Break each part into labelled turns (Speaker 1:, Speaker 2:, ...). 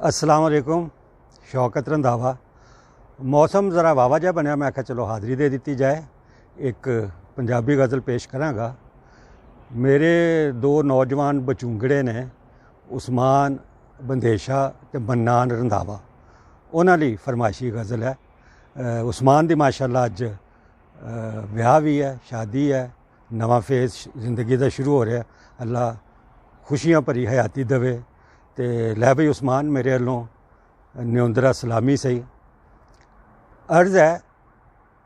Speaker 1: अस्सलाम वालेकुम। शौकत रंधावा। मौसम ज़रा वावा जहा बनया, मैं आख्या चलो हाज़री दे दी जाए। एक पंजाबी गज़ल पेश करांगा। मेरे दो नौजवान बचूंगड़े ने, उस्मान बंदेशा ते मन्नान रंधावा। उन्हां लई फरमाइशी गज़ल है। उस्मान दी माशाअल्लाह अज विआह भी है, शादी है, नवा फेज़ जिंदगी का शुरू हो रहा है। अल्लाह खुशियां भरी हयाती देवे। तो लै बई उस्मान, मेरे वालों न्योंदरा सलामी सही। अर्ज़ है,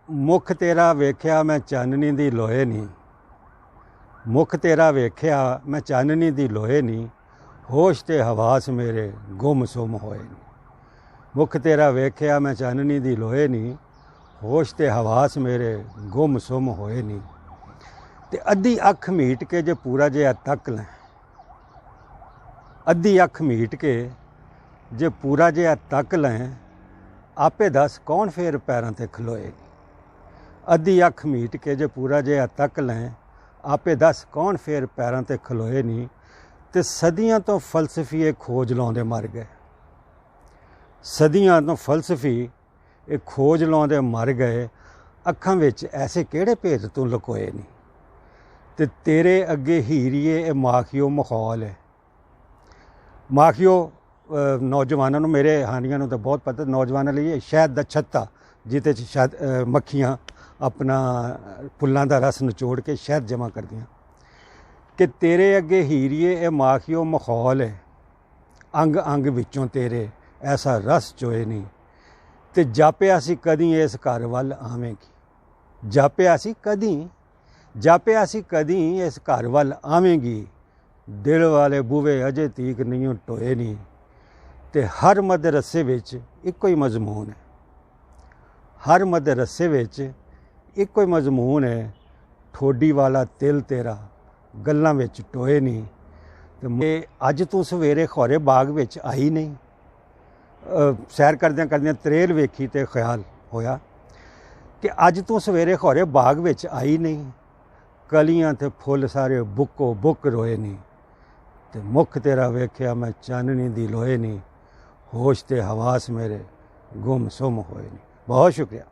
Speaker 1: मुख तेरा वेख्या मैं चाननी दी लोहे नी, मुख तेरा वेख्या मैं चाननी दी लोहे नी, होश ते हवास मेरे गुम सुम होए नी। मुख तेरा वेख्या मैं चाननी दी लोहे नी, होश ते हवास मेरे गुम सुम होए नी। ते अद्धी अख मीट के जे पूरा जिहा तक लें, अद्धी अख मीट के जे पूरा जिहा तक लें, आपे दस कौन फेर पैरों ते खलोए। अद्धी अख मीट के जे पूरा जिहा तक लें, आपे दस कौन फेर पैरों ते खलोए नी। ते सदियां तो फलसफी ये खोज लाउंदे मर गए, सदियां तो फलसफी ये खोज लाउंदे मर गए। अखां विच ऐसे केड़े भेद तू लुकोए नी। ते तेरे अगे हीरिए ए माखियो मखौल है। माखियो नौजवानों नूं, मेरे हानियां नूं तो बहुत पता, नौजवानों लिए शहद दा छत्ता जिते शहद मक्खियां अपना फुल्लां दा रस नचोड़ के शहद जमा करदियां। कि तेरे अगे हीरिए ए माखियो मखौल है, अंग अंग विचों तेरे ऐसा रस चोए नहीं। ते जापिया सी कदी इस घर वल आवेंगी, जापिया सी कदी इस घर वल आवेंगी। दिल वाले बूहे अजे तीक नहीं टोए नहीं। ते हर मद रस्से विच इक्को ही मजमून है, हर मद रस्से विच इक्को ही मजमून है। ठोडी वाला तिल तेरा गल्लां विच टोए नहीं। ते अज तू सवेरे खौरे बाग विच आई नहीं। सैर करदियां करदियां त्रेल वेखी ते ख्याल होया कि अज तू सवेरे खौरे बाग विच आई नहीं। कलियां ते फुल सारे बुक्को बुक रोए नहीं। ते मुख तेरा वेख्या मैं चाननी दी लोहे नहीं, होश ते हवास मेरे गुम सुम होए नहीं। बहुत शुक्रिया।